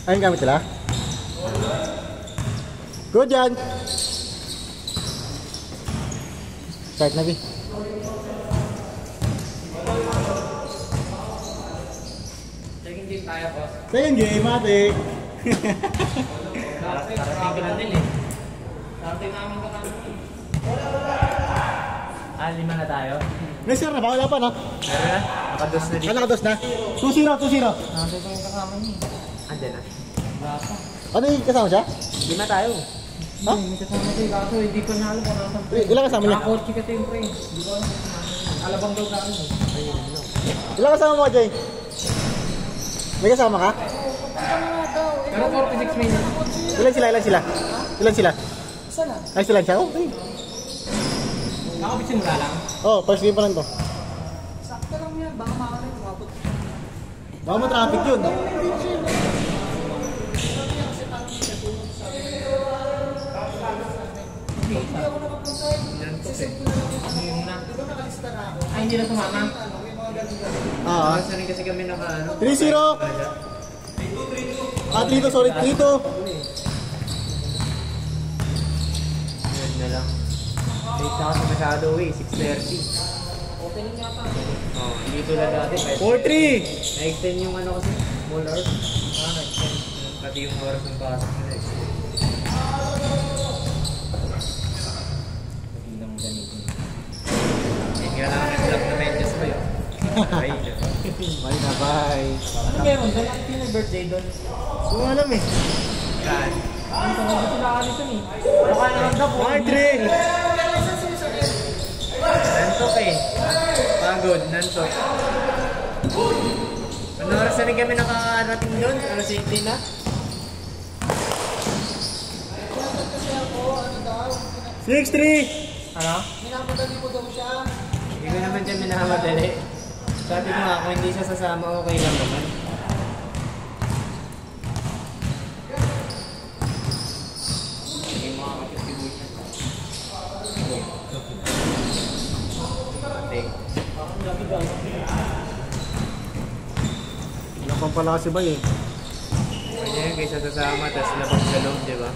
Ayun gamit sila? Good yan! Start na, B. Second game tayo, boss. Second game, ate. Karating ka na din eh. Karating namin ka namin. 5 na tayo. May sir na ba? Wala pa, no? Meron na? Nakados na dito. Nakados na? 2-0, 2-0. Nakados pa yung kasama niya. Andyan na. Lasa. Ano yung kasama siya? 5 tayo. Ha? May kasama tayo. Kaso hindi pa nalo kung nasan pre. Ilang kasama niya? Nakakotchi ka tayo pre. Hindi ko alam kung nasan. Alabang daw gano'n eh. Ayun. Ilang kasama mo, Jay? May kasama ka? Pero 46 minutes. Ilan sila? Ilan sila? Ilan sila? Isa lang. Ay, sila siya? Okay. Nakabit simula lang. Oh, first game pa lang to. Sakto lang yan. Baka makakari. Kumabot. Baka ma-traffic yun. Hindi ako nakapunta eh. Ay, hindi na sumama. Ah, Sanay kasi kami naka ano. 3-0. Ah, 3-2, sorry, 3-2. Yun na lang. Late na kasi masyado eh, 6:30. Opening nga pa. Oo, hindi tulad dati. 4-3. Na-extend yung ano kasi, small hours. Na-extend. Pati yung oras ng pasok nila. Magandang gamitin. Yan nga lang ang vlog na medyas ba yun? Bye. Bye na, bye. Ano meron doon? Ano yung birthday doon? Hindi ko alam eh. Saan? Ang tawag dito na kanito eh. Baka naman daw po. 5-3. Nantok eh. Pagod, nantok. Ano oras na rin kami nakarating doon? Alas 18 na? 6-3. Ano? Minamadali mo daw siya. Hindi ko naman siya minamadali. Sabi ko nga, kung hindi siya sasama, okay lang naman. Hindi mga contribution. Wala pang pala kasi ba eh. Pwede yun kaysa sasama, tapos labag sa loob, di ba?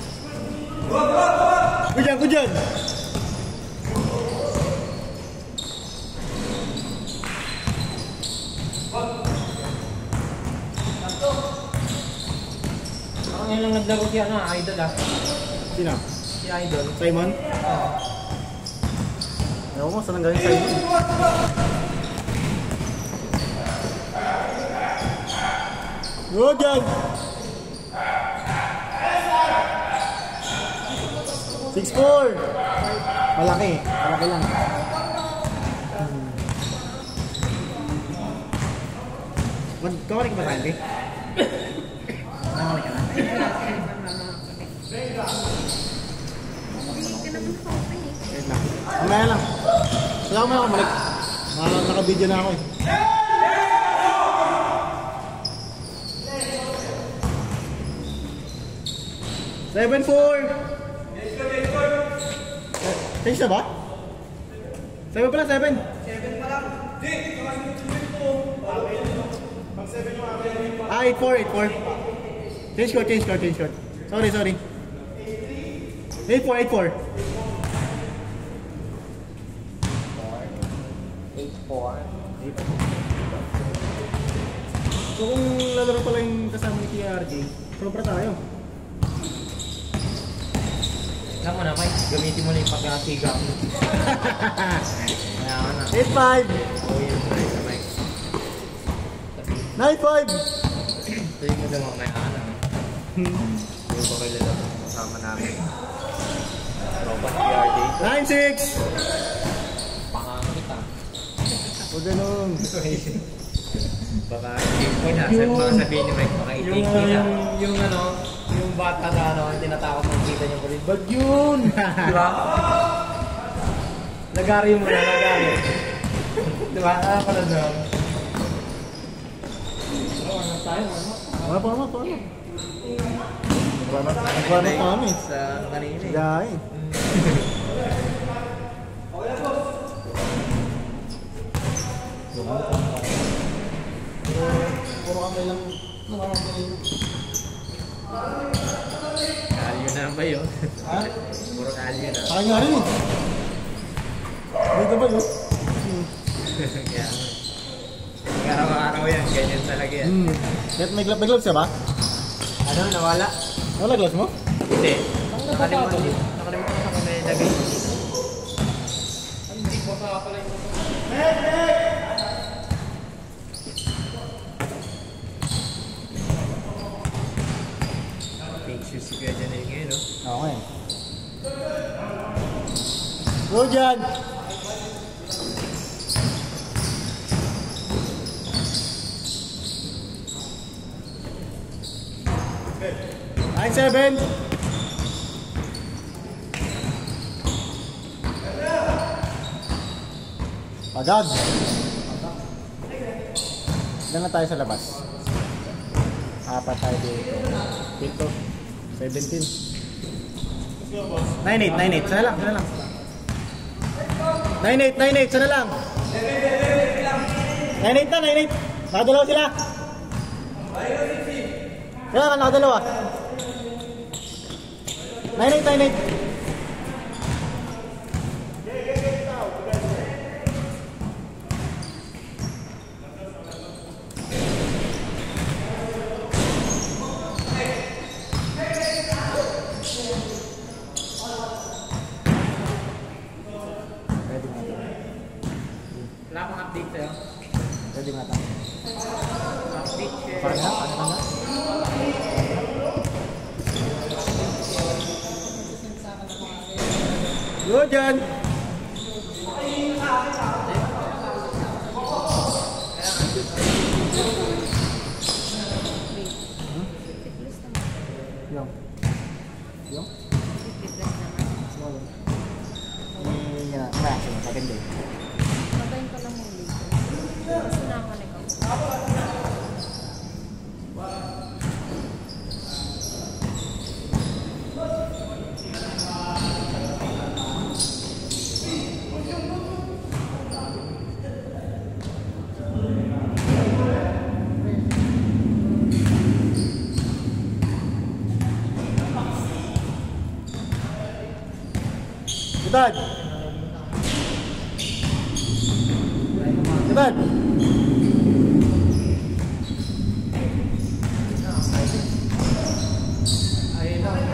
Good yan, good yan. Ako ngayon lang naglaro si ano, Idol ah. Sino? Si Idol. Simon? Oo. Ewan ko, saan ang galing Simon? Good yan. 6-4. Malaki. Malaki lang. Kawalik ka ba tayo, eh? Nakawalik ka na? Wait lang. Mamaya lang. Wala ko ako balik. Naka-video na ako eh. Seven, 4. Change na ba? 7 pala, 7. 7 pa lang. Ah, 8-4, 8-4. Change court, change court, change court. Sorry, sorry. 8-4, 8-4. 8-4. So kung lalaro pala yung kasama ni TRJ, sobra tayo. Alam mo na, Mike, gamitin mo na yung pagkakasiga mo. Kaya ka na. 8-5. Oo, yun. Mike. 9-5. Sabi mo sa mga kaya ka na. Yung ba kayo lalaro kasama namin? Robot PRJ. 9-6. Pangangit ah. O ganun. Baka hindi na. Sabi mga sabihin ni Mike, baka itik na. Yung ano, yung bata na ano, hindi natakot makikita niyo ko rin. But yun! Diba? Lagari mo na, lagari. Diba? Ah, pala doon. Ano tayo? Wala pa naman, paano? Nagwarm up kami. Sa ano kanina eh. Gahay. Puro kami lang. Kalyo na ba yun? Ha? Puro kalyo na. Kaya nga rin eh. Dito ba yun? Kaya araw-araw yan, ganyan talaga yan. May gloves ka ba? Ano, nawala? Wala gloves mo? Hindi. Nakalimutan ako na ilagay. Hindi ko sa pala yung pink shoes si Kuya Janel ngayon, no? Okay. Go dyan! Nine, seven. Agad. Ilan na tayo sa labas? Apat tayo dito. Dito. 17. 9-8. Sana lang. 9-8. Sana lang. 9-8 na. Nakadalawa sila. Kailangan nakadalawa. 9-8. Wala akong update sa'yo. Pwede nga tayo. Update share. Paano na? Go dyan! Yung? Yan na. Reaction. Maganda yun. Patayin ko lang yung link. Gusto na ako nag-out. Kitad!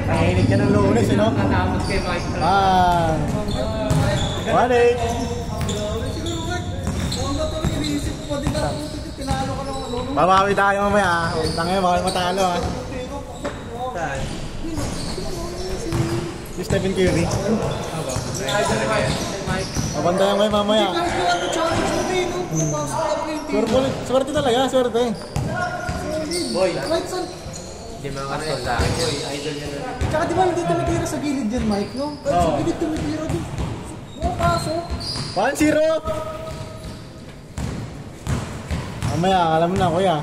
Panginig ka ng Lunes, eh, no? Natapos kay Mike. 1-8. Babawi tayo mamaya. Tangin, bawal matalo ha. Saan? Si Stephen Curry. Idol Mike. Mabantayan mo yung mamaya. Swerte talaga, swerte. Boy. Hindi makakasal sa akin. Boy, idol yan. Tsaka di ba hindi tumitira sa gilid dyan, Mike, no? Sa gilid tumitira din. Oo, kaso. 1-0! Mamaya, alam mo na, kuya.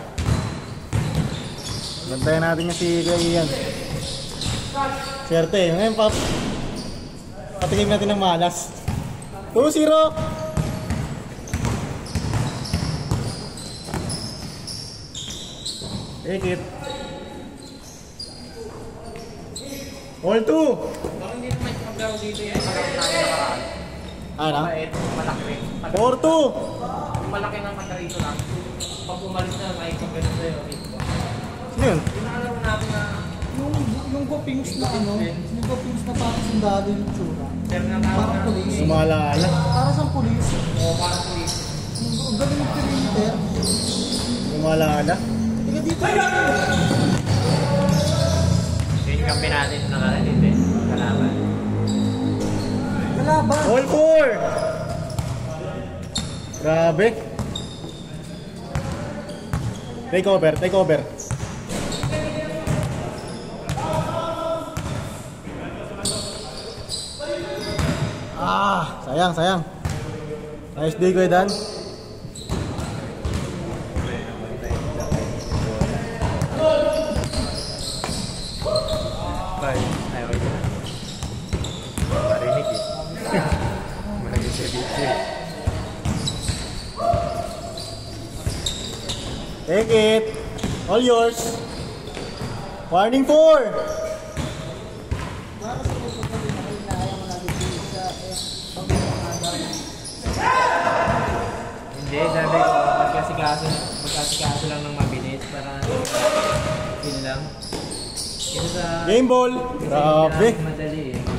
Bantayan natin yung si Kuya Ian. Swerte. Ngayon, patikim natin ng malas. 2-0! Ekit. All 2! Bakit hindi naman maglaro dito yan? Malaki na nakaraan. Ano? Mabait, malaki. 4-2! Yung malaki ng mata rito lang. Pag umalis na, makikipagano sa'yo. Sino yun? Pinaalam natin na Yung gopings na ano, yung gopings na parang sundalo yung tsura. sir na tawag Parang na. pulis. Sumalala. Para sa pulis. O, parang police. Ang galing yung perimeter. Sumalala. Tiga dito. Yung kampi natin na nakalala dito. Kalaban. Kalaban. All 4! Grabe. Take over. Sayang. Nice day, Kuya Dan. Bye. Ay, wait na. Marinig eh. Marinig sa dito eh. Take it. All yours. Warning 4! Para sa mga pagkakas na kaya mo natin sa pag-umaga. Hindi, sabi ko, magkasikaso lang ng mabilis para yun lang. Ito sa... Game ball! Kasi Grabe! madali eh.